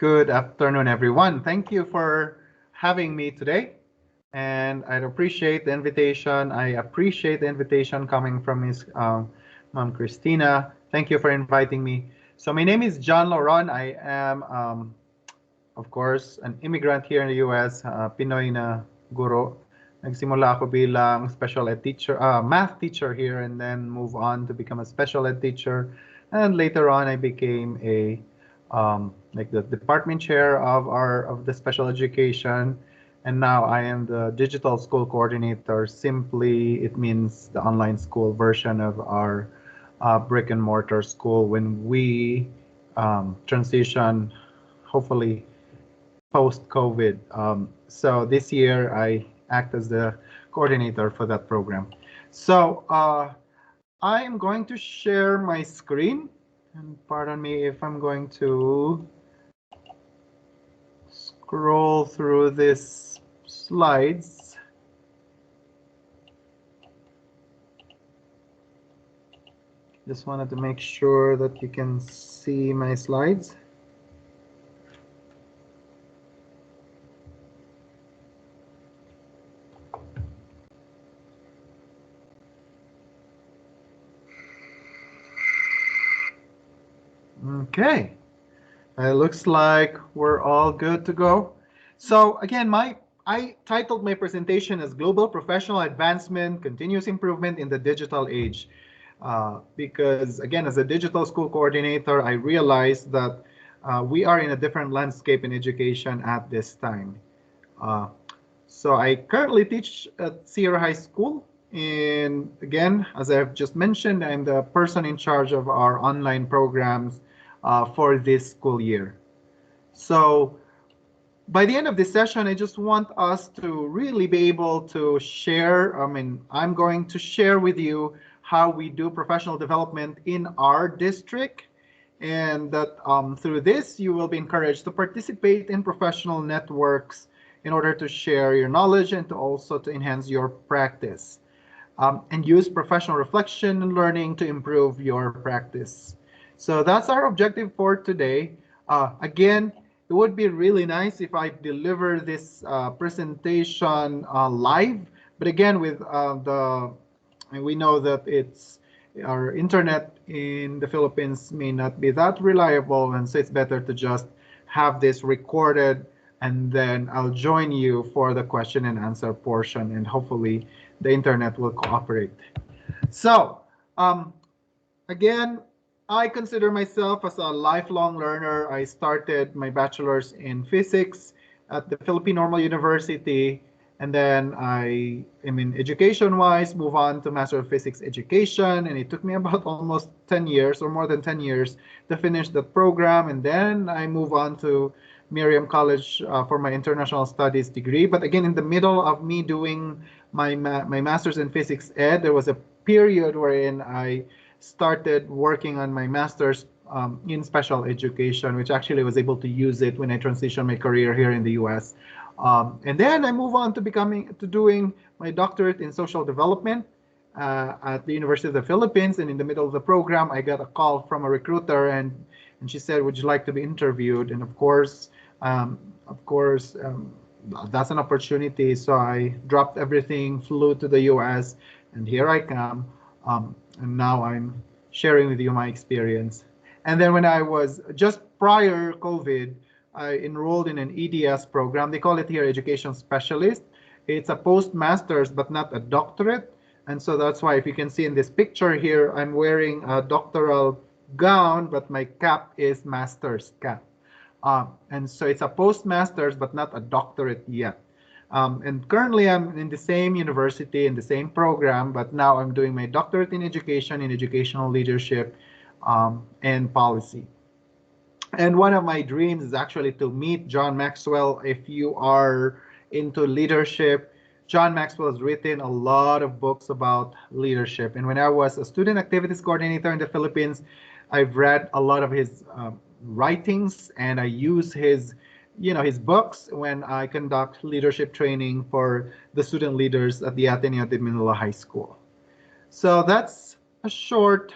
Good afternoon, everyone. Thank you for having me today. And I'd appreciate the invitation. I appreciate the invitation coming from Miss Mom Christina. Thank you for inviting me. So my name is John Lauron. I am, of course, an immigrant here in the U.S., Pinoy na guro. Nagsimula ako bilang special ed teacher, math teacher here, and then move on to become a special ed teacher. And later on, I became a like the department chair of the special education, and now I am the digital school coordinator. Simply, it means the online school version of our brick and mortar school when we transition, hopefully post COVID. So this year I act as the coordinator for that program. So I am going to share my screen, and pardon me if I'm going to scroll through these slides. Just wanted to make sure that you can see my slides. Okay, it looks like we're all good to go. So again, I titled my presentation as Global Professional Advancement, Continuous Improvement in the Digital Age. Because again, as a digital school coordinator, I realized that we are in a different landscape in education at this time. So I currently teach at Sierra High School. And again, as I've just mentioned, I'm the person in charge of our online programs for this school year. So by the end of this session, I just want us to really be able to share. I'm going to share with you how we do professional development in our district, and that through this, you will be encouraged to participate in professional networks in order to share your knowledge and to also to enhance your practice, and use professional reflection and learning to improve your practice. So that's our objective for today. Again, it would be really nice if I deliver this presentation live, but again, we know that our internet in the Philippines may not be that reliable, and so it's better to just have this recorded, and then I'll join you for the question and answer portion, and hopefully the internet will cooperate. So again, I consider myself as a lifelong learner. I started my bachelor's in physics at the Philippine Normal University, and then I mean, education-wise, move on to Master of Physics Education, and it took me about almost 10 years or more than 10 years to finish the program, and then I move on to Miriam College for my international studies degree. But again, in the middle of me doing my master's in physics ed, there was a period wherein I started working on my master's in special education, which actually was able to use it when I transitioned my career here in the US. And then I move on to doing my doctorate in social development at the University of the Philippines. And in the middle of the program, I got a call from a recruiter, and she said, "Would you like to be interviewed?" And of course, that's an opportunity. So I dropped everything, flew to the US, and here I come. And now I'm sharing with you my experience. And then when I was just prior COVID, I enrolled in an EDS program. They call it here Education Specialist. It's a postmaster's, but not a doctorate. And so that's why if you can see in this picture here, I'm wearing a doctoral gown, but my cap is master's cap. And so it's a postmaster's, but not a doctorate yet. And currently I'm in the same university, in the same program, but now I'm doing my doctorate in education, in educational leadership, and policy. And one of my dreams is actually to meet John Maxwell. If you are into leadership, John Maxwell has written a lot of books about leadership. And when I was a student activities coordinator in the Philippines, I've read a lot of his writings, and I use his books when I conduct leadership training for the student leaders at the Ateneo de Manila High School. So that's a short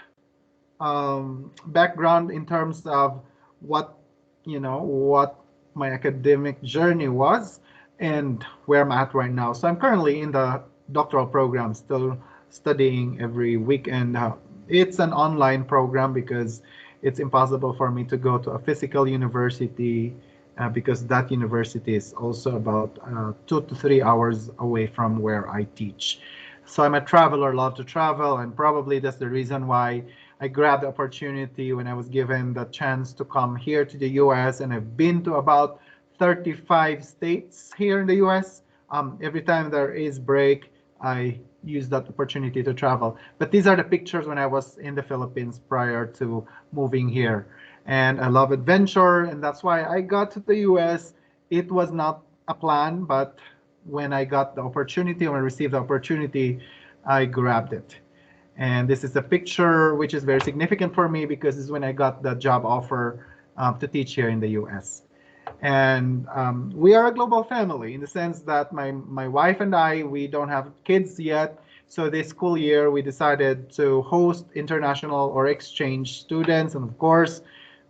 background in terms of what what my academic journey was and where I'm at right now. So I'm currently in the doctoral program, still studying every weekend. It's an online program because it's impossible for me to go to a physical university because that university is also about 2 to 3 hours away from where I teach. So I'm a traveler, love to travel, and probably that's the reason why I grabbed the opportunity when I was given the chance to come here to the US, and I've been to about 35 states here in the US. Every time there is break, I use that opportunity to travel. But these are the pictures when I was in the Philippines prior to moving here. And I love adventure, and that's why I got to the US. It was not a plan, but when I got the opportunity, when I received the opportunity, I grabbed it. And this is a picture which is very significant for me because this is when I got the job offer to teach here in the US. And we are a global family in the sense that my wife and I, we don't have kids yet. So this school year, we decided to host international or exchange students. And of course,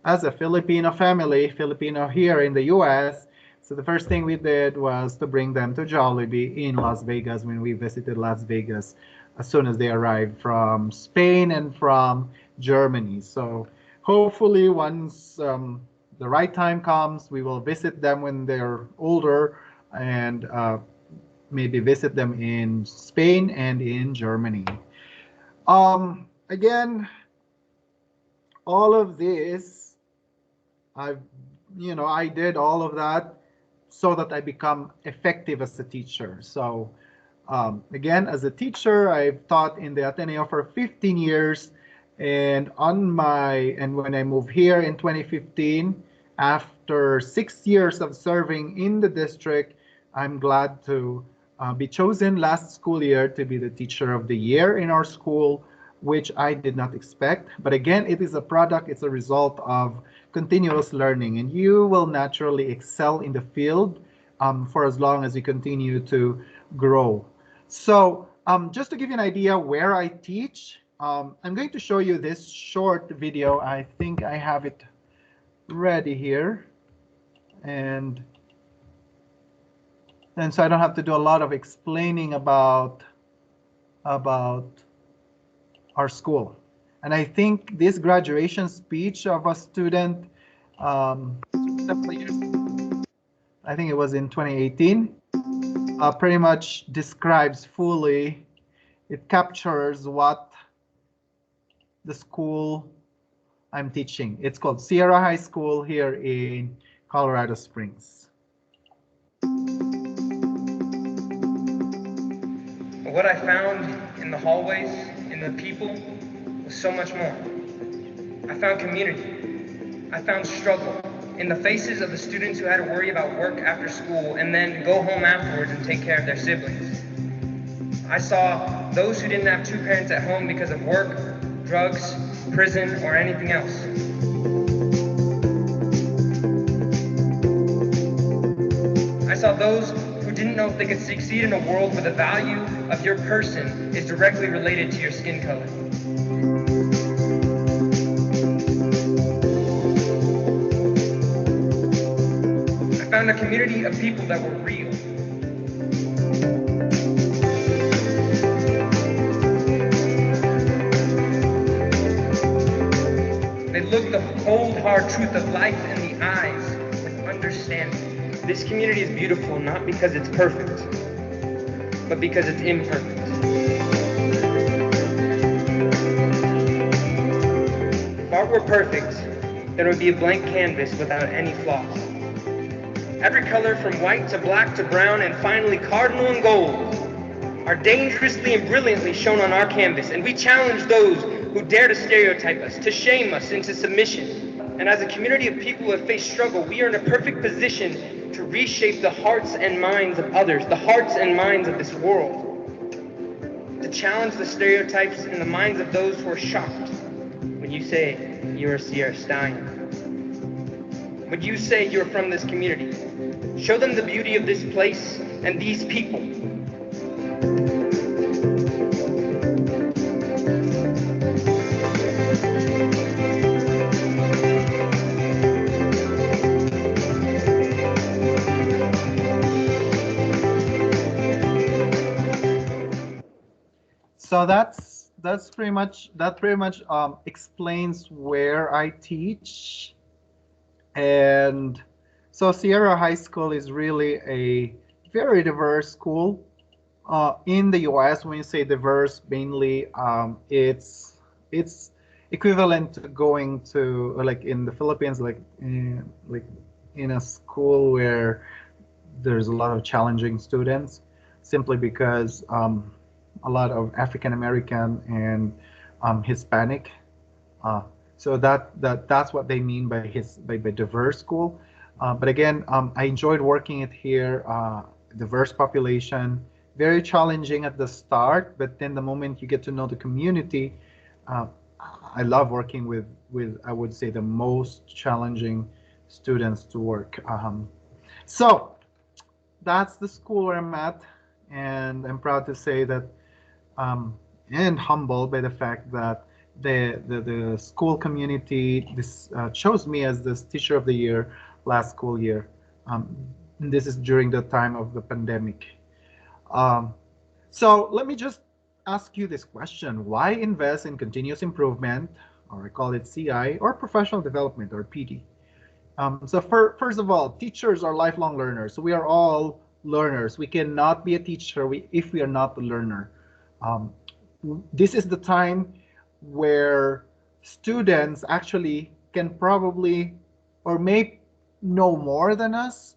as a Filipino family, Filipino here in the US, so the first thing we did was to bring them to Jollibee in Las Vegas when we visited Las Vegas as soon as they arrived from Spain and from Germany. So hopefully, once the right time comes, we will visit them when they're older and maybe visit them in Spain and in Germany. Again, all of this, I've, I did all of that so that I become effective as a teacher. So again, as a teacher, I've taught in the Ateneo for 15 years. And when I moved here in 2015, after 6 years of serving in the district, I'm glad to be chosen last school year to be the teacher of the year in our school, which I did not expect. But again, it is a product, it's a result of continuous learning, and you will naturally excel in the field for as long as you continue to grow. So just to give you an idea where I teach, I'm going to show you this short video. I think I have it ready here. And so I don't have to do a lot of explaining about our school. And I think this graduation speech of a student, several years, I think it was in 2018, pretty much describes fully, it captures what the school I'm teaching. It's called Sierra High School here in Colorado Springs. What I found in the hallways, in the people, was so much more. I found community. I found struggle in the faces of the students who had to worry about work after school and then go home afterwards and take care of their siblings. I saw those who didn't have two parents at home because of work, drugs, prison, or anything else. I saw those who didn't know if they could succeed in a world where the value of your person is directly related to your skin color. I found a community of people that were real. They looked the cold, hard truth of life in the eyes with understanding. This community is beautiful not because it's perfect, but because it's imperfect. If art were perfect, then it would be a blank canvas without any flaws. Every color from white to black to brown and finally cardinal and gold are dangerously and brilliantly shown on our canvas, and we challenge those who dare to stereotype us, to shame us into submission. And as a community of people who have faced struggle, we are in a perfect position to reshape the hearts and minds of others, the hearts and minds of this world, to challenge the stereotypes in the minds of those who are shocked when you say you're a Sierra Stein. When you say you're from this community, show them the beauty of this place and these people. So that pretty much explains where I teach. And so Sierra High School is really a very diverse school. In the US, when you say diverse, mainly it's equivalent to going to, like in the Philippines, like in a school where there's a lot of challenging students, simply because a lot of African American and Hispanic. Uh, so that's what they mean by by diverse school. But again, I enjoyed working it here. Diverse population, very challenging at the start, but then the moment you get to know the community, uh, I love working with I would say the most challenging students to work. So that's the school where I'm at, and I'm proud to say that and humbled by the fact that the school community chose me as this teacher of the year last school year. Um, this is during the time of the pandemic. Um, so let me just ask you this question: why invest in continuous improvement, or I call it CI, or professional development, or PD? First of all, teachers are lifelong learners. So we are all learners. We cannot be a teacher if we are not a learner. Um, this is the time where students actually can probably or may know more than us,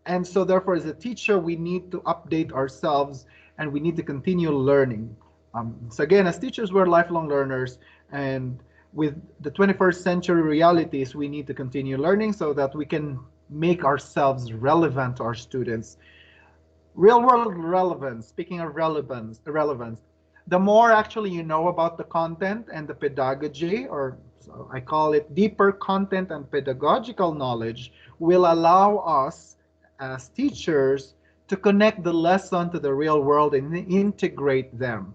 and so therefore as a teacher we need to update ourselves and we need to continue learning. So again, as teachers, we're lifelong learners, and with the 21st century realities, we need to continue learning so that we can make ourselves relevant to our students. Real world relevance, speaking of relevance, the more actually you know about the content and the pedagogy, or so I call it deeper content and pedagogical knowledge, will allow us as teachers to connect the lesson to the real world and integrate them.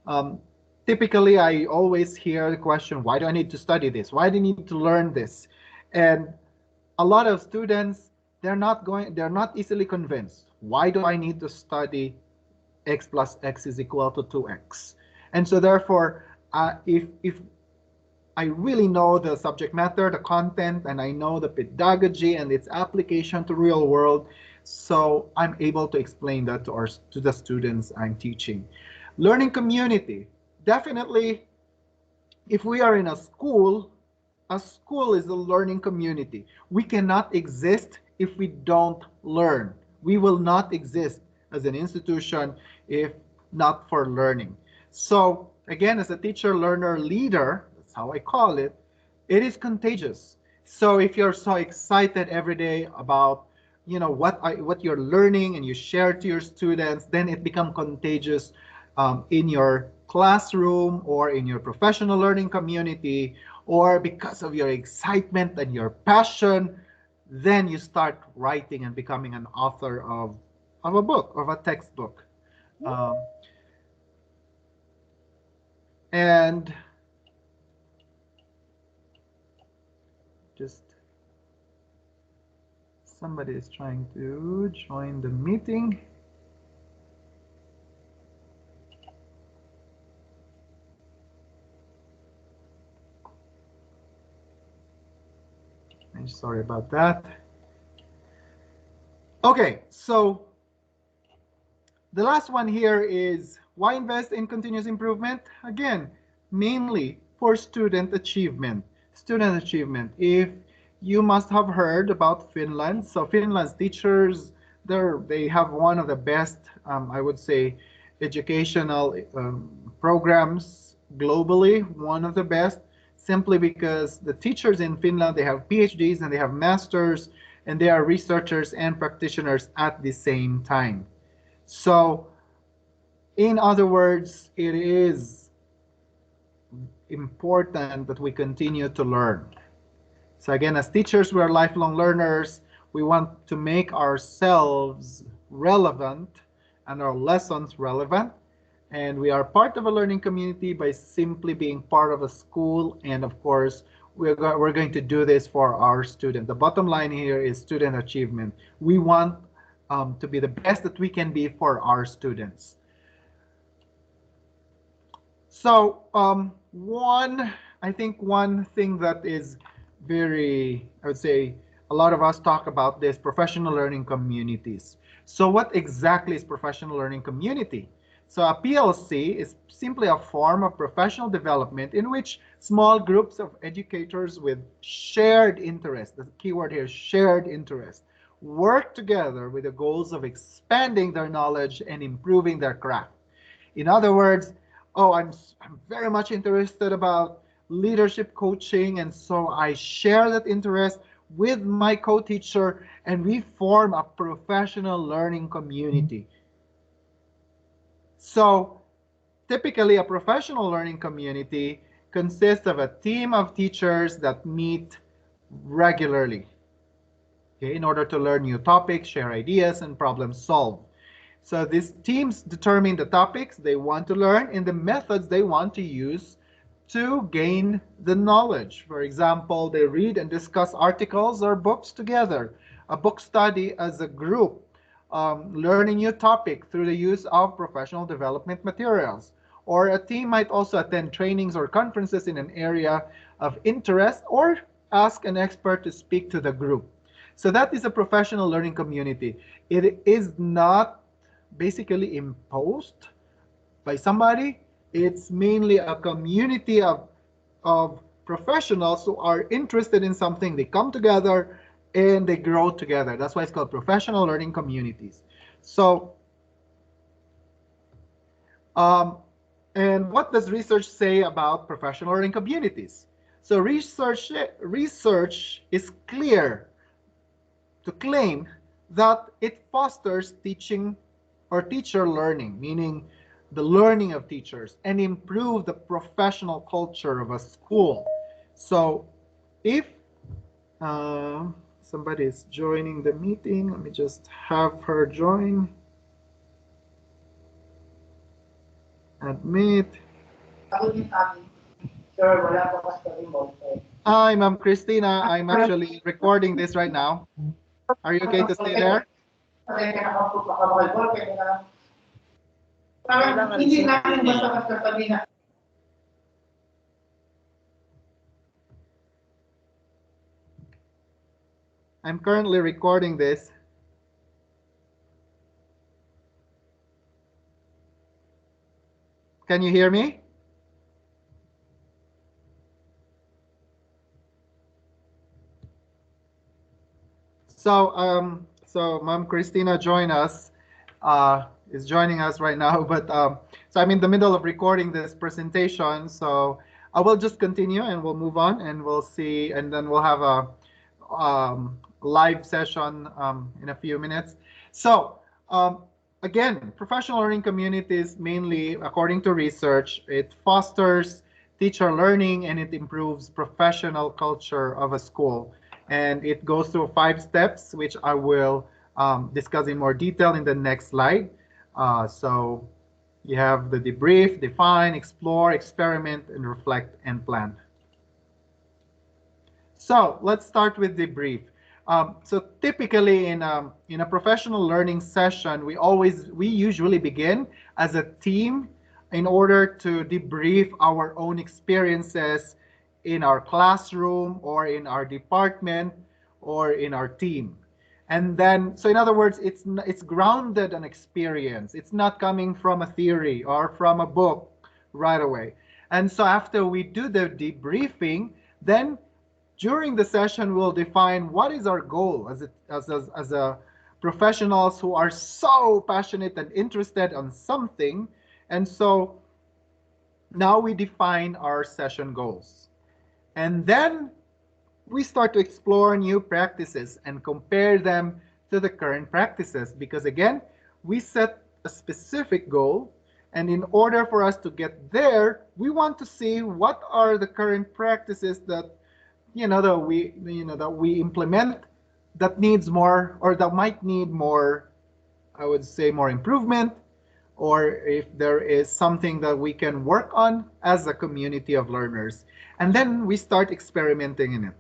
Um, Typically, I always hear the question, why do I need to study this? Why do I need to learn this? And a lot of students, they're not easily convinced. Why do I need to study x plus x is equal to 2x? And so therefore, if I really know the subject matter, the content, and I know the pedagogy and its application to real world, so I'm able to explain that to the students I'm teaching. Learning community. Definitely, if we are in a school is a learning community. We cannot exist if we don't learn. We will not exist as an institution if not for learning. So, again, as a teacher, learner, leader, that's how I call it is contagious. So, if you're so excited every day about what you're learning and you share to your students, then it becomes contagious in your classroom or in your professional learning community, or because of your excitement and your passion, then you start writing and becoming an author of a book, of a textbook. Um, and just somebody is trying to join the meeting. I'm sorry about that. Okay, so the last one here is why invest in continuous improvement? Again, mainly for student achievement. Student achievement. If you must have heard about Finland, so Finland's teachers, they have one of the best, I would say, educational programs globally. One of the best, simply because the teachers in Finland, they have PhDs and they have masters, and they are researchers and practitioners at the same time. So, in other words, it is important that we continue to learn. So, again, as teachers, we are lifelong learners. We want to make ourselves relevant and our lessons relevant. And we are part of a learning community by simply being part of a school. And of course, we're going to do this for our students. The bottom line here is student achievement. We want to be the best that we can be for our students. So I think one thing that is very, I would say, a lot of us talk about this professional learning communities. So what exactly is professional learning community? So a PLC is simply a form of professional development in which small groups of educators with shared interest, the keyword here is shared interest, work together with the goals of expanding their knowledge and improving their craft. In other words, oh, I'm very much interested about leadership coaching, and so I share that interest with my co-teacher, and we form a professional learning community. So typically, a professional learning community consists of a team of teachers that meet regularly, okay, in order to learn new topics, share ideas, and problem solve. So these teams determine the topics they want to learn and the methods they want to use to gain the knowledge. For example, they read and discuss articles or books together, a book study as a group, learn a new topic through the use of professional development materials. Or a team might also attend trainings or conferences in an area of interest or ask an expert to speak to the group. So that is a professional learning community. It is not basically imposed by somebody. It's mainly a community of professionals who are interested in something. They come together and they grow together. That's why it's called professional learning communities. So, um, and what does research say about professional learning communities? So research is clear to claim that it fosters teaching or teacher learning, meaning the learning of teachers, and improve the professional culture of a school. So if uh, somebody is joining the meeting, let me just have her join. Admit. Hi, Ma'am Christina. I'm actually recording this right now. Are you okay to stay there? I'm currently recording this. Can you hear me? So Mom Christina is joining us right now. But so I'm in the middle of recording this presentation. So I will just continue and we'll move on and we'll see, and then we'll have a live session in a few minutes. So again, professional learning communities mainly, according to research, it fosters teacher learning and it improves professional culture of a school. And it goes through 5 steps, which I will discuss in more detail in the next slide. So you have the debrief, define, explore, experiment, and reflect and plan. So let's start with debrief. So typically in a professional learning session, we usually begin as a team in order to debrief our own experiences in our classroom or in our department or in our team. And then, so in other words, it's grounded on experience. It's not coming from a theory or from a book right away. And so after we do the debriefing, then during the session, we'll define what is our goal as a professionals who are so passionate and interested on something. And so now we define our session goals. And then we start to explore new practices and compare them to the current practices. Because again, we set a specific goal. And in order for us to get there, we want to see what are the current practices that that we implement that needs more or that might need more, I would say, more improvement, or if there is something that we can work on as a community of learners. And then we start experimenting in it,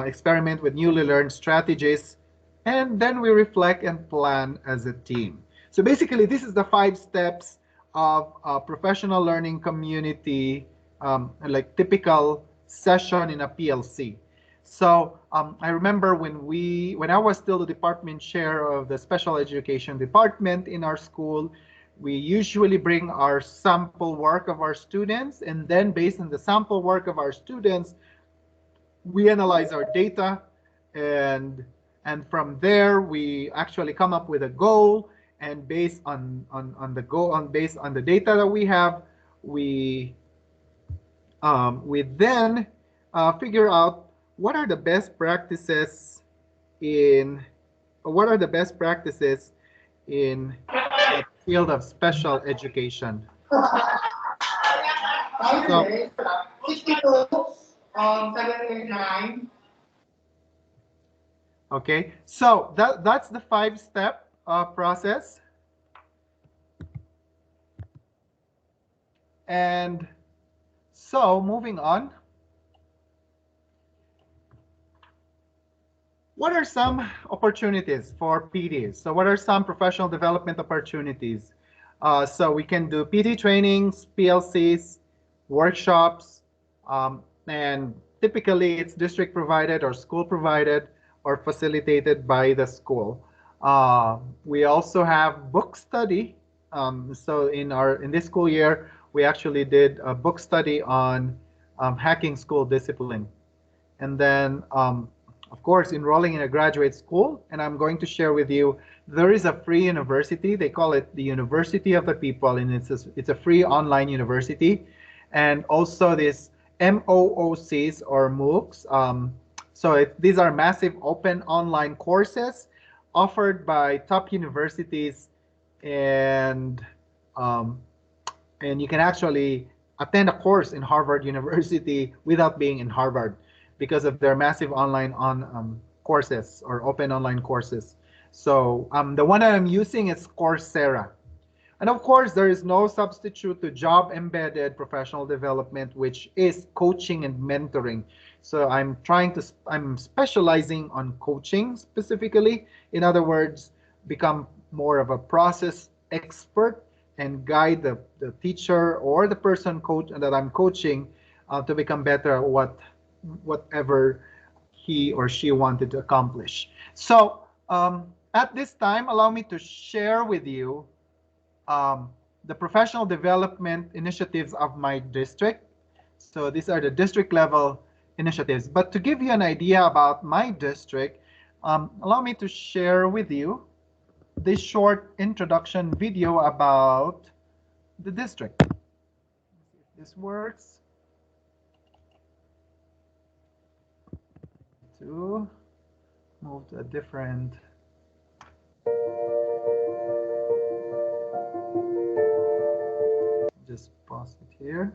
experiment with newly learned strategies, and then we reflect and plan as a team. So basically, this is the 5 steps of a professional learning community, like typical session in a PLC. So I remember when I was still the department chair of the special education department in our school, we usually bring our sample work of our students, and then based on the sample work of our students, we analyze our data, and from there we actually come up with a goal, and based on the goal, based on the data that we have, we we then figure out what are the best practices in what are the best practices in the field of special education. So, Okay. 62, 7.9. okay, so that's the 5-step process. And so moving on, what are some opportunities for PDs? So what are some professional development opportunities? So we can do PD trainings, PLCs, workshops, and typically it's district provided or school provided or facilitated by the school. We also have book study. So in this school year, we actually did a book study on hacking school discipline. And then, of course, enrolling in a graduate school. And I'm going to share with you, there is a free university. They call it the University of the People, and it's a free online university. And also this MOOCs or MOOCs. These are massive open online courses offered by top universities, and um, and you can actually attend a course in Harvard University without being in Harvard because of their massive online courses or open online courses. So the one that I'm using is Coursera. And of course, there is no substitute to job embedded professional development, which is coaching and mentoring. So I'm specializing on coaching specifically. In other words, become more of a process expert and guide the teacher or the person coach that I'm coaching to become better at whatever he or she wanted to accomplish. So at this time, allow me to share with you the professional development initiatives of my district. So these are the district level initiatives. But to give you an idea about my district, allow me to share with you this short introduction video about the district. Let's see if this works. To move to a different. Just pause it here.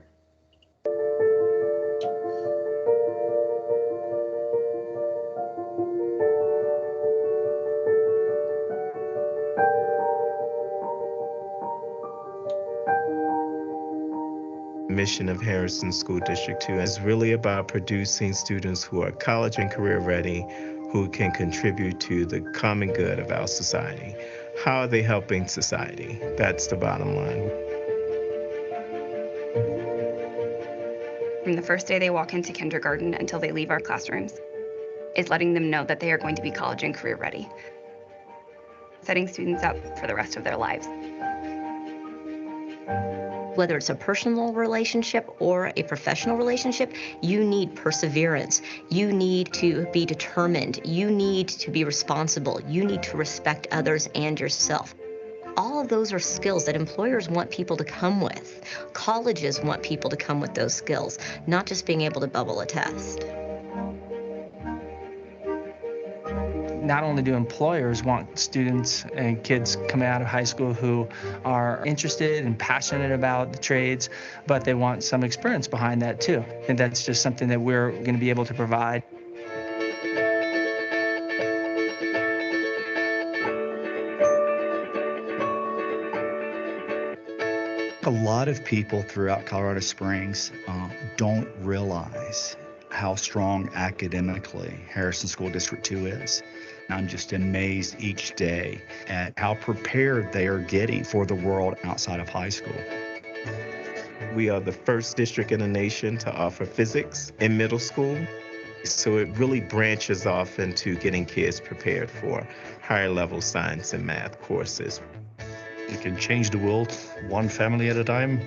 Mission of Harrison School District 2 is really about producing students who are college and career ready, who can contribute to the common good of our society. How are they helping society? That's the bottom line. From the first day they walk into kindergarten until they leave our classrooms is letting them know that they are going to be college and career ready, setting students up for the rest of their lives. Whether it's a personal relationship or a professional relationship, you need perseverance. You need to be determined. You need to be responsible. You need to respect others and yourself. All of those are skills that employers want people to come with. Colleges want people to come with those skills, not just being able to bubble a test. Not only do employers want students and kids coming out of high school who are interested and passionate about the trades, but they want some experience behind that too. And that's just something that we're going to be able to provide. A lot of people throughout Colorado Springs don't realize how strong academically Harrison School District 2 is. I'm just amazed each day at how prepared they are getting for the world outside of high school. We are the first district in the nation to offer physics in middle school. So it really branches off into getting kids prepared for higher level science and math courses. You can change the world one family at a time,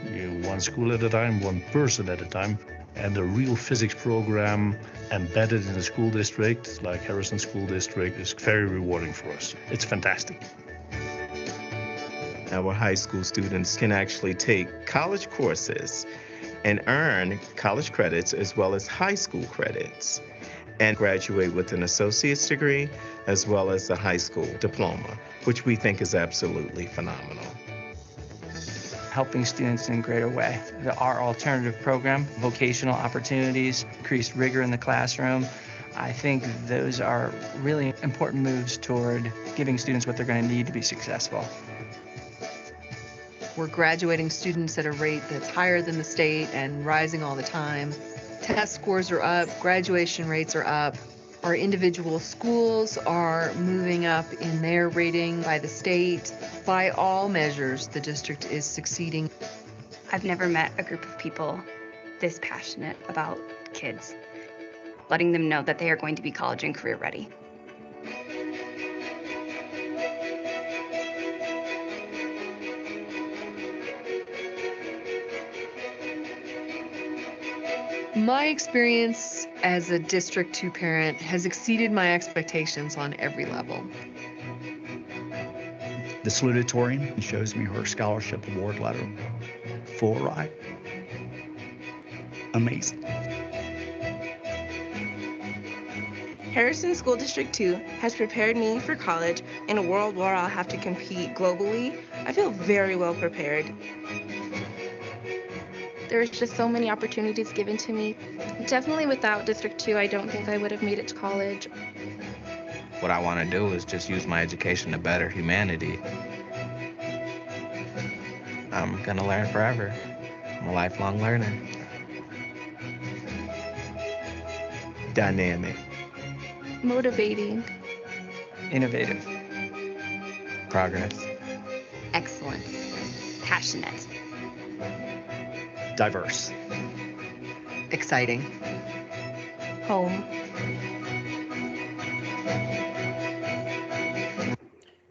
one school at a time, one person at a time. And a real physics program embedded in a school district like Harrison School District is very rewarding for us. It's fantastic. Our high school students can actually take college courses and earn college credits as well as high school credits and graduate with an associate's degree as well as a high school diploma, which we think is absolutely phenomenal. Helping students in a greater way. Our alternative program, vocational opportunities, increased rigor in the classroom, I think those are really important moves toward giving students what they're going to need to be successful. We're graduating students at a rate that's higher than the state and rising all the time. Test scores are up, graduation rates are up. Our individual schools are moving up in their rating by the state. By all measures, the district is succeeding. I've never met a group of people this passionate about kids, letting them know that they are going to be college and career ready. My experience as a District 2 parent has exceeded my expectations on every level. The salutatorian shows me her scholarship award letter. Full ride. Amazing. Harrison School District 2 has prepared me for college in a world where I'll have to compete globally. I feel very well prepared. There's just so many opportunities given to me. Definitely without District 2, I don't think I would have made it to college. What I want to do is just use my education to better humanity. I'm gonna learn forever. I'm a lifelong learner. Dynamic. Motivating. Innovative. Progress. Excellent. Passionate. Diverse. Exciting. Home.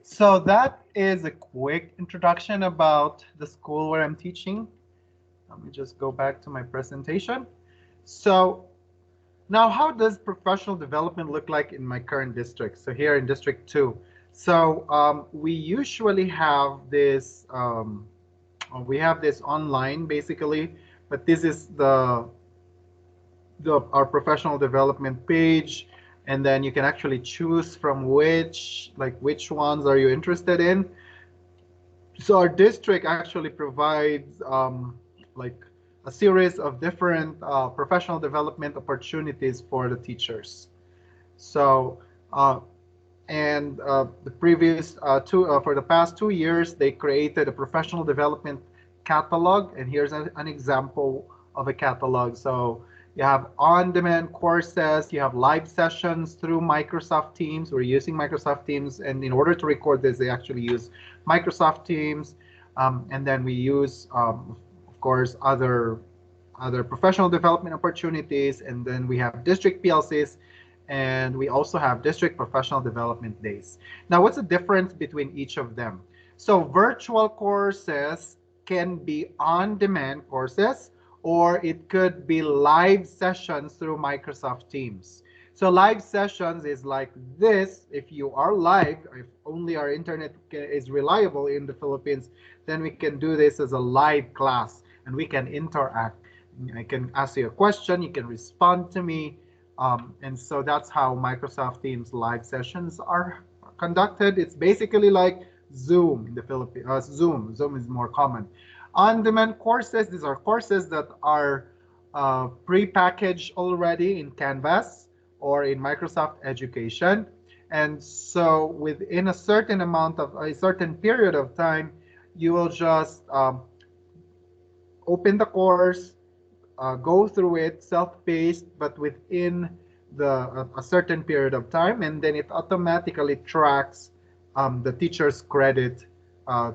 So that is a quick introduction about the school where I'm teaching. Let me just go back to my presentation. So now, how does professional development look like in my current district? So here in District 2. So we usually have this, online basically, but this is our professional development page. And then you can actually choose from which ones are you interested in. So our district actually provides a series of different professional development opportunities for the teachers. So the previous for the past 2 years, they created a professional development catalog, and here's an example of a catalog. So you have on-demand courses, you have live sessions through Microsoft Teams. We're using Microsoft Teams, and in order to record this, they actually use Microsoft Teams. And then we use, of course, other professional development opportunities, and then we have district PLCs, and we also have district professional development days. Now, what's the difference between each of them? So virtual courses can be on-demand courses, or it could be live sessions through Microsoft Teams. So live sessions is like this. If you are live, if only our internet is reliable in the Philippines, then we can do this as a live class, and we can interact. I can ask you a question, you can respond to me, and so that's how Microsoft Teams live sessions are conducted. It's basically like Zoom in the Philippines. Zoom is more common. On-demand courses, these are courses that are pre-packaged already in Canvas or in Microsoft Education. And so within a certain period of time, you will just open the course, go through it, self-paced, but within a certain period of time, and then it automatically tracks the teacher's credit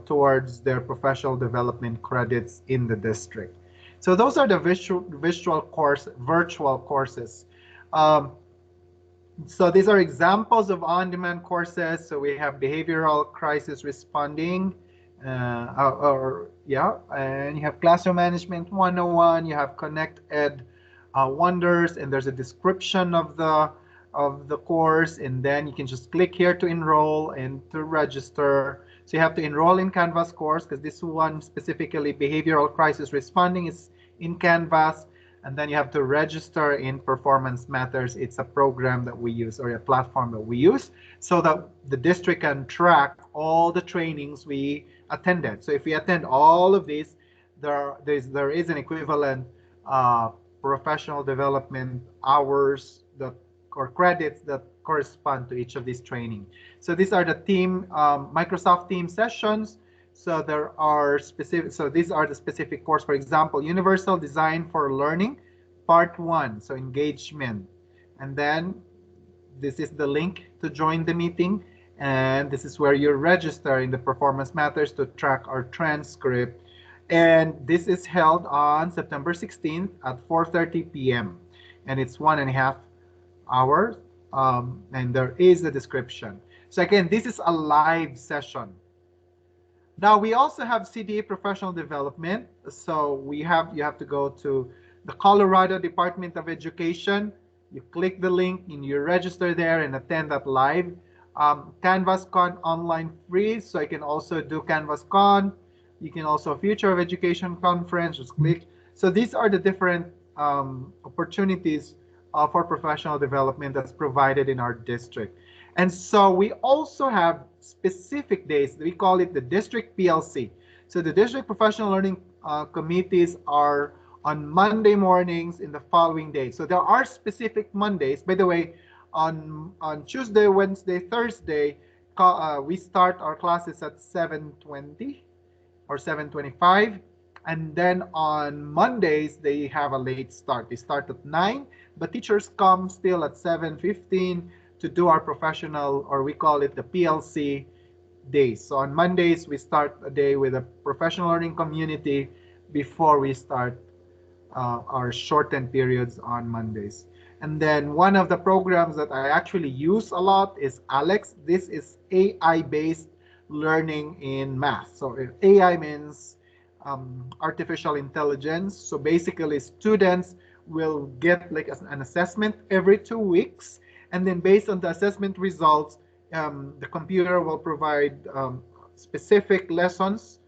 towards their professional development credits in the district. So those are the virtual courses. Um, so these are examples of on-demand courses. So we have behavioral crisis responding, and you have classroom management 101. You have Connect Ed Wonders, and there's a description of the course, and then you can just click here to enroll and to register. So you have to enroll in Canvas course because this one specifically behavioral crisis responding is in Canvas. And then you have to register in Performance Matters. It's a program that we use, or a platform that we use, so that the district can track all the trainings we attended. So if we attend all of these, there is an equivalent professional development hours that, or credits that correspond to each of these training. So these are the Microsoft Teams sessions. So there are specific, so these are the specific course. For example, Universal Design for Learning, Part 1, so engagement. And then this is the link to join the meeting. And this is where you register in the Performance Matters to track our transcript. And this is held on September 16th at 4:30 p.m. And it's 1.5 hours. And there is a description. So again, this is a live session. Now we also have CDA professional development. So you have to go to the Colorado Department of Education. You click the link and you register there and attend that live. CanvasCon online free, so I can also do CanvasCon. You can also Future of Education Conference, just click. So these are the different opportunities for professional development that's provided in our district. And so we also have specific days. We call it the district PLC. So the district professional learning committees are on Monday mornings in the following day. So there are specific Mondays. By the way, on Tuesday, Wednesday, Thursday, we start our classes at 7:20 or 7:25. And then on Mondays, they have a late start. They start at 9, but teachers come still at 7:15 to do our professional, or we call it the PLC days. So on Mondays, we start a day with a professional learning community before we start our shortened periods on Mondays. And then one of the programs that I actually use a lot is Alex. This is AI-based learning in math. So AI means artificial intelligence. So basically, students will get like an assessment every 2 weeks. And then based on the assessment results, the computer will provide specific lessons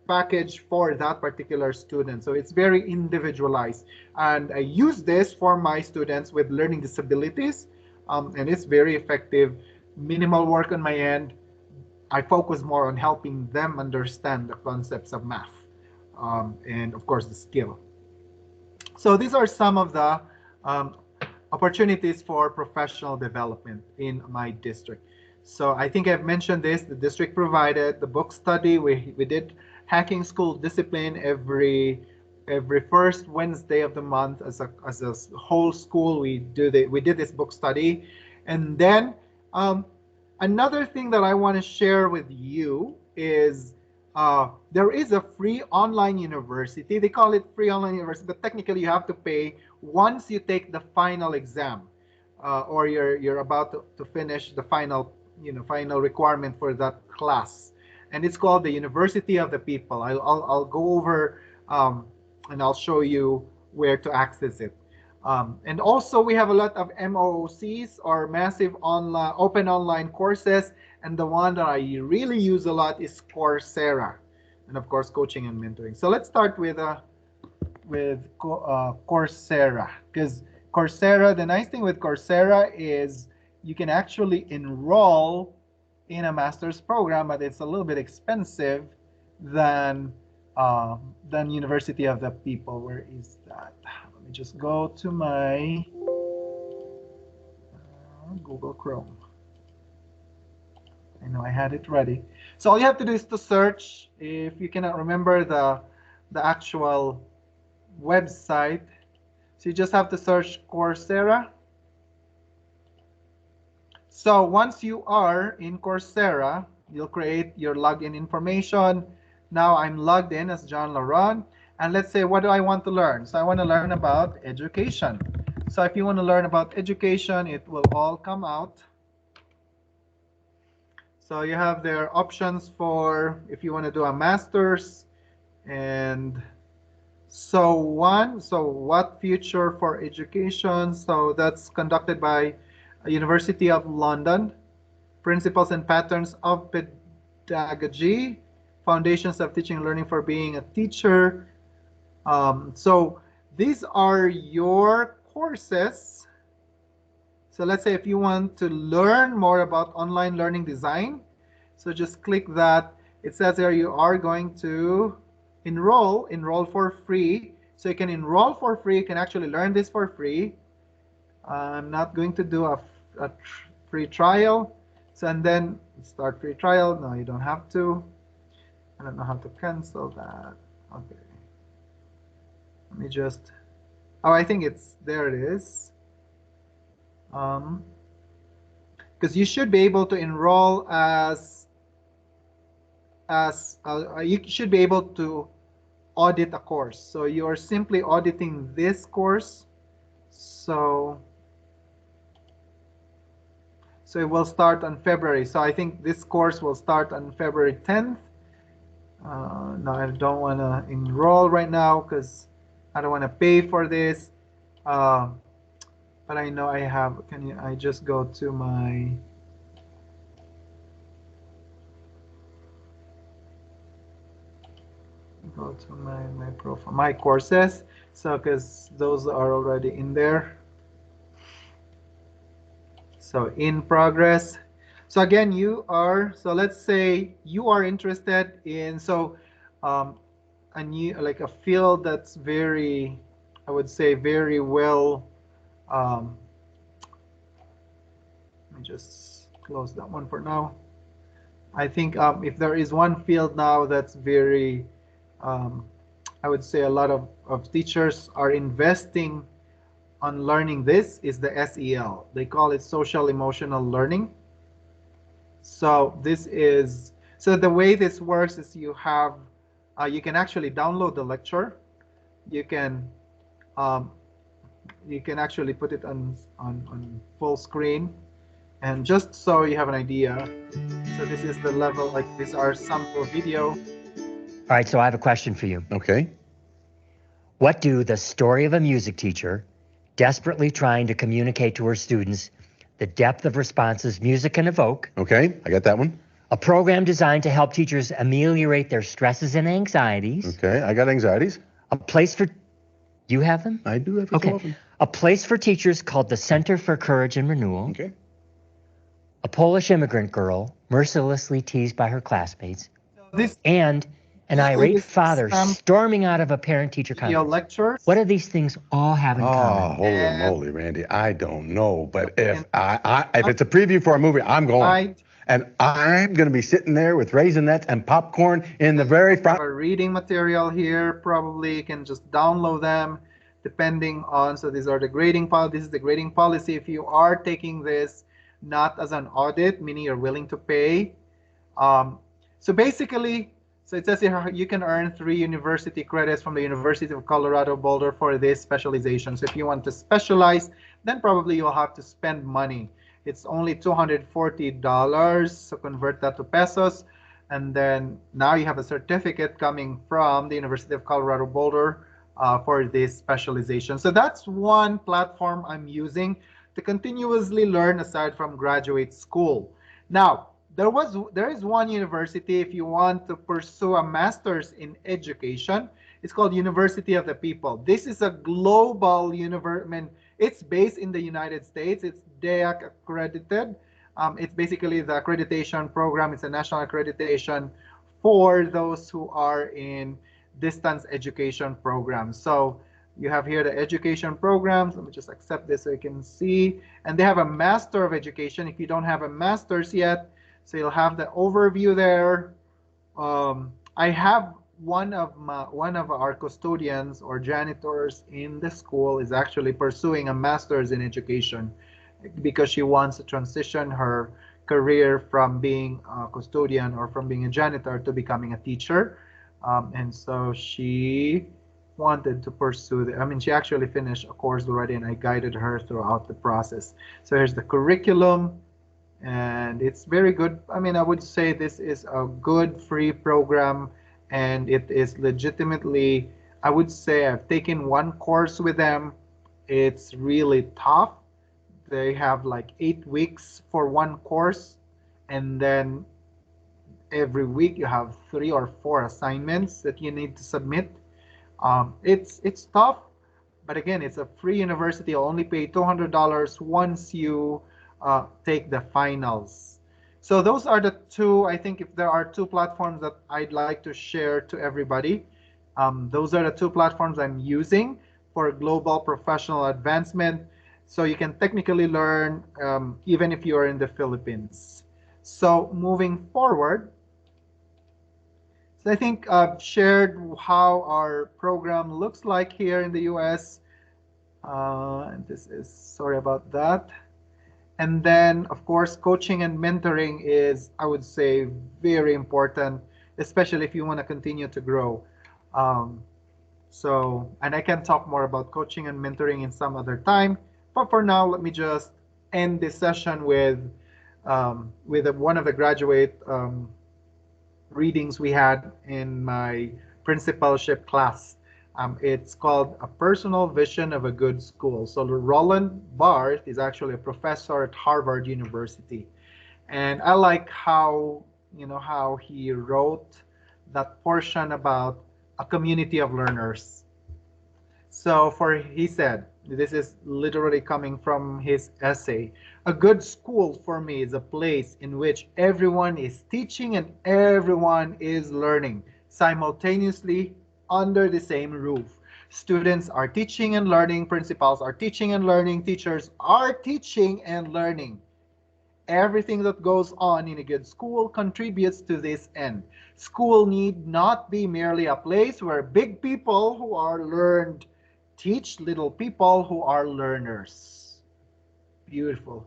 package for that particular student. So it's very individualized. And I use this for my students with learning disabilities, and it's very effective. Minimal work on my end. I focus more on helping them understand the concepts of math, and of course the skill. So these are some of the opportunities for professional development in my district. So I think I've mentioned this. The district provided the book study. We did Hacking School Discipline every first Wednesday of the month as a whole school. We did this book study, and then another thing that I want to share with you is there is a free online university. They call it free online university, but technically you have to pay once you take the final exam, or you're about to finish the final requirement for that class. And it's called the University of the People. I'll go over and I'll show you where to access it. And also we have a lot of MOOCs, or massive online open online courses. And the one that I really use a lot is Coursera, and of course coaching and mentoring. So let's start with Coursera, because Coursera, the nice thing with Coursera is you can actually enroll in a master's program, but it's a little bit expensive than University of the People. Where is that? Let me just go to my Google Chrome. I know I had it ready. So all you have to do is to search. If you cannot remember the actual website, so you just have to search Coursera. So once you are in Coursera, you'll create your login information. Now I'm logged in as John Lauron. And let's say, what do I want to learn? So I want to learn about education. So if you want to learn about education, it will all come out. So you have their options for if you want to do a master's and so on. So what future for education? So that's conducted by University of London. Principles and patterns of pedagogy, foundations of teaching and learning for being a teacher. So these are your courses. So let's say if you want to learn more about online learning design, so just click that. It says there you are going to enroll for free. So you can enroll for free. You can actually learn this for free. I'm not going to do a free trial. So and then start free trial. No, you don't have to. I don't know how to cancel that. Okay. Let me just. Oh, I think it's there. It is. Because you should be able to enroll as you should be able to audit a course. So you are simply auditing this course. So it will start on February. So I think this course will start on February 10th. No, I don't want to enroll right now because I don't want to pay for this. But I know I have. I just go to my. Go to my profile, my courses. So because those are already in there. So in progress. So again, so let's say you are interested in, a new, like a field that's very, I would say very well, let me just close that one for now. I think if there is one field now that's very, I would say a lot of teachers are investing on learning this is the SEL. They call it social emotional learning. So the way this works is you can actually download the lecture. You can actually put it on full screen, and just so you have an idea. So this is the level, like these are sample video. All right, so I have a question for you. Okay. What do the story of a music teacher desperately trying to communicate to her students the depth of responses music can evoke? Okay, I got that one. A program designed to help teachers ameliorate their stresses and anxieties. Okay, I got anxieties. A place for, you have them? I do have okay. So often. A place for teachers called the Center for Courage and Renewal. Okay. A Polish immigrant girl mercilessly teased by her classmates. And an irate father storming out of a parent-teacher conference. What do these things all have in common? Oh, holy moly, Randy! I don't know, but if it's a preview for a movie, I'm going, and I'm going to be sitting there with Raisinets and popcorn in the very front. I have a reading material here. Probably you can just download them, depending on. So these are the grading policy. This is the grading policy. If you are taking this not as an audit, meaning you're willing to pay. So basically. So it says here you can earn 3 university credits from the University of Colorado Boulder for this specialization. So if you want to specialize, then probably you'll have to spend money. It's only $240, so convert that to pesos. And then now you have a certificate coming from the University of Colorado Boulder for this specialization. So that's one platform I'm using to continuously learn aside from graduate school. Now, there is one university if you want to pursue a master's in education. It's called University of the People. This is a global university. I mean, it's based in the United States. It's DEAC accredited. It's basically the accreditation program. It's a national accreditation for those who are in distance education programs. So you have here the education programs. Let me just accept this so you can see. And they have a Master of Education. If you don't have a master's yet, so you'll have the overview there. I have one of our custodians or janitors in the school is actually pursuing a master's in education. because she wants to transition her career from being a custodian or from being a janitor to becoming a teacher. And so she wanted to pursue I mean, she actually finished a course already, and I guided her throughout the process. So here's the curriculum, and it's very good. I mean, I would say this is a good free program, and it is legitimately, I would say I've taken one course with them. It's really tough. They have like 8 weeks for one course, and then every week you have 3 or 4 assignments that you need to submit. It's tough, but again, it's a free university. You'll only pay $200 once you take the finals. So those are the two. I think if there are two platforms that I'd like to share to everybody, those are the two platforms I'm using for global professional advancement. So you can technically learn even if you are in the Philippines. So moving forward, so I think I've shared how our program looks like here in the US. And this is, sorry about that. And then, of course, coaching and mentoring is, I would say, very important, especially if you want to continue to grow. Um, and I can talk more about coaching and mentoring in some other time. But for now, let me just end this session with one of the graduate readings we had in my principalship class. It's called A Personal Vision of a Good School. So Roland Barthes is actually a professor at Harvard University. And I like how, how he wrote that portion about a community of learners. So he said, this is literally coming from his essay, a good school for me is a place in which everyone is teaching and everyone is learning simultaneously under the same roof. Students are teaching and learning, principals are teaching and learning, teachers are teaching and learning. Everything that goes on in a good school contributes to this end. School need not be merely a place where big people who are learned teach little people who are learners. Beautiful.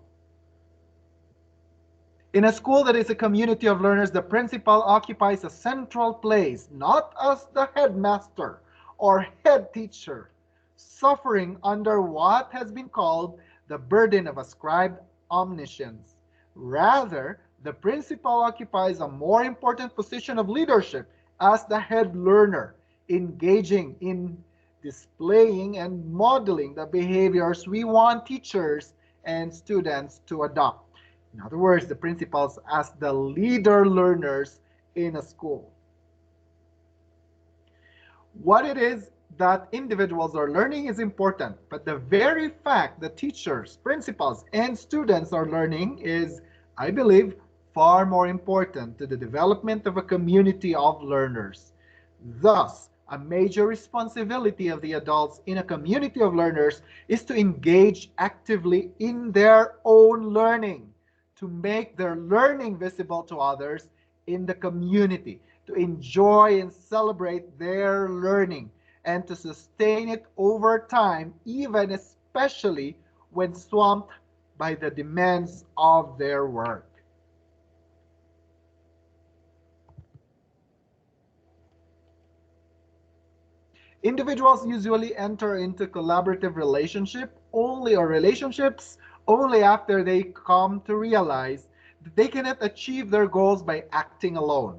In a school that is a community of learners, the principal occupies a central place, not as the headmaster or head teacher, suffering under what has been called the burden of ascribed omniscience. Rather, the principal occupies a more important position of leadership as the head learner, engaging in displaying and modeling the behaviors we want teachers and students to adopt. In other words, the principals as the leader learners in a school. What it is that individuals are learning is important, but the very fact that teachers, principals, and students are learning is, I believe, far more important to the development of a community of learners. Thus, a major responsibility of the adults in a community of learners is to engage actively in their own learning, to make their learning visible to others in the community, to enjoy and celebrate their learning, and to sustain it over time, even especially when swamped by the demands of their work. Individuals usually enter into collaborative relationships only after they come to realize that they cannot achieve their goals by acting alone.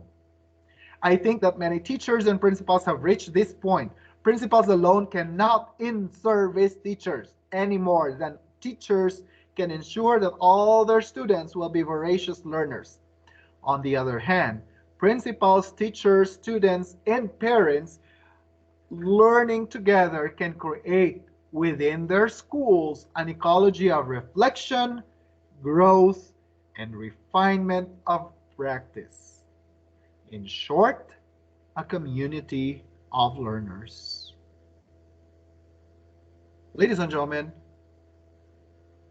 I think that many teachers and principals have reached this point. Principals alone cannot in-service teachers any more than teachers can ensure that all their students will be voracious learners. On the other hand, principals, teachers, students, and parents learning together can create within their schools an ecology of reflection, growth, and refinement of practice. In short, a community of learners. Ladies and gentlemen,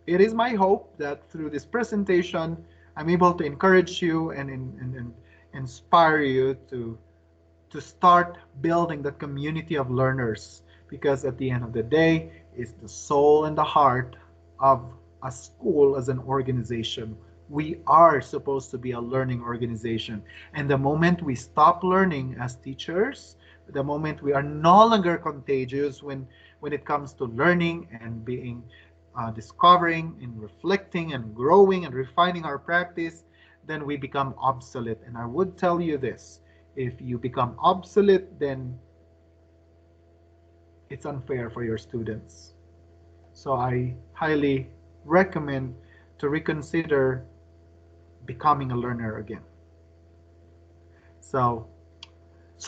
it is my hope that through this presentation, I'm able to encourage you and inspire you to start building the community of learners, because at the end of the day, it's the soul and the heart of a school as an organization. We are supposed to be a learning organization. And the moment we stop learning as teachers, the moment we are no longer contagious when it comes to learning and being discovering and reflecting and growing and refining our practice, then we become obsolete. And I would tell you this, if you become obsolete, then it's unfair for your students. So I highly recommend to reconsider becoming a learner again. So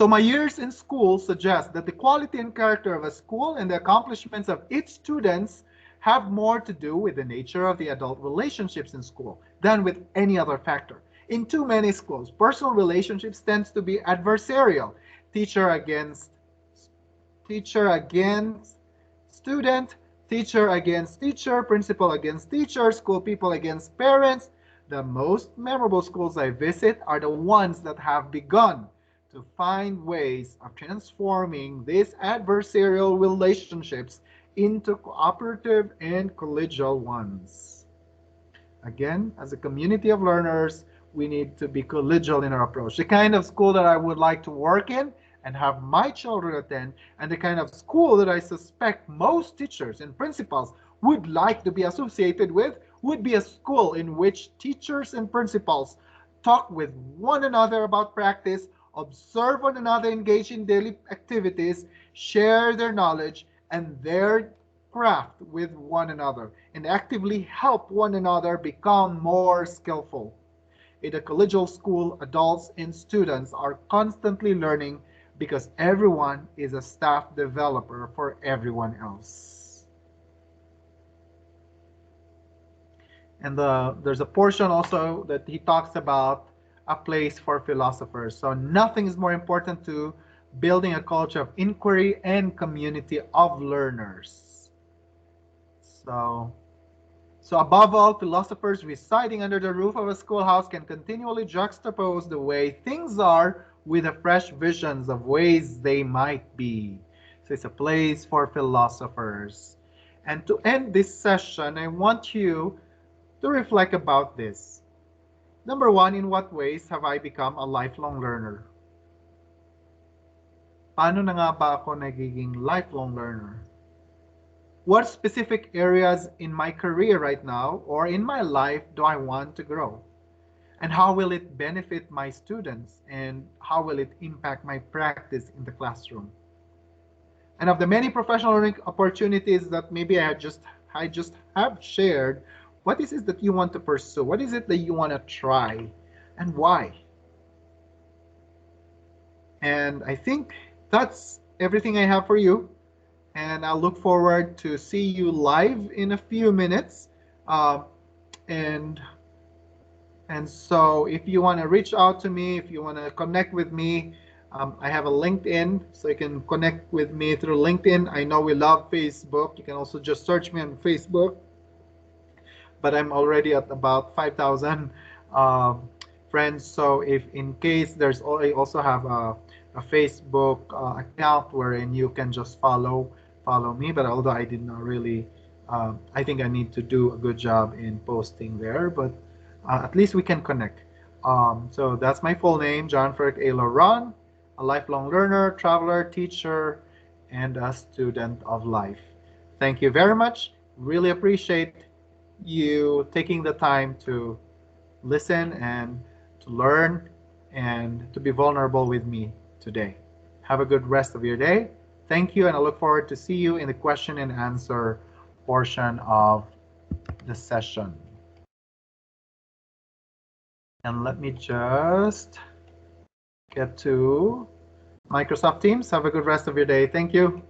my years in school suggest that the quality and character of a school and the accomplishments of its students have more to do with the nature of the adult relationships in school than with any other factor. In too many schools, personal relationships tend to be adversarial, teacher against student, teacher against teacher, principal against teacher, school people against parents. The most memorable schools I visit are the ones that have begun to find ways of transforming these adversarial relationships into cooperative and collegial ones. Again, as a community of learners, we need to be collegial in our approach. The kind of school that I would like to work in and have my children attend, and the kind of school that I suspect most teachers and principals would like to be associated with, would be a school in which teachers and principals talk with one another about practice, observe one another, engage in daily activities, share their knowledge and their craft with one another, and actively help one another become more skillful. In a collegial school, adults and students are constantly learning because everyone is a staff developer for everyone else. And there's a portion also that he talks about a place for philosophers. So nothing is more important to building a culture of inquiry and community of learners. So above all, philosophers residing under the roof of a schoolhouse can continually juxtapose the way things are with the fresh visions of ways they might be. So it's a place for philosophers. And to end this session, I want you to reflect about this. Number one, in what ways have I become a lifelong learner? Paano na nga ba ako nagiging lifelong learner? What specific areas in my career right now or in my life do I want to grow? And how will it benefit my students? And how will it impact my practice in the classroom? And of the many professional learning opportunities that maybe I just have shared, what is it that you want to pursue? What is it that you want to try? And why? And I think that's everything I have for you. And I'll look forward to see you live in a few minutes. And so if you want to reach out to me, if you want to connect with me, I have a LinkedIn, so you can connect with me through LinkedIn. I know we love Facebook. You can also just search me on Facebook. But I'm already at about 5,000 friends. So if in case I also have a Facebook account wherein you can just follow me. But although I did not really, I think I need to do a good job in posting there. But at least we can connect. So that's my full name, John Frederick A. Lauron, a lifelong learner, traveler, teacher, and a student of life. Thank you very much. Really appreciate you taking the time to listen and to learn and to be vulnerable with me today. Have a good rest of your day. Thank you, and I look forward to see you in the question and answer portion of the session. And let me just get to Microsoft Teams. Have a good rest of your day. Thank you.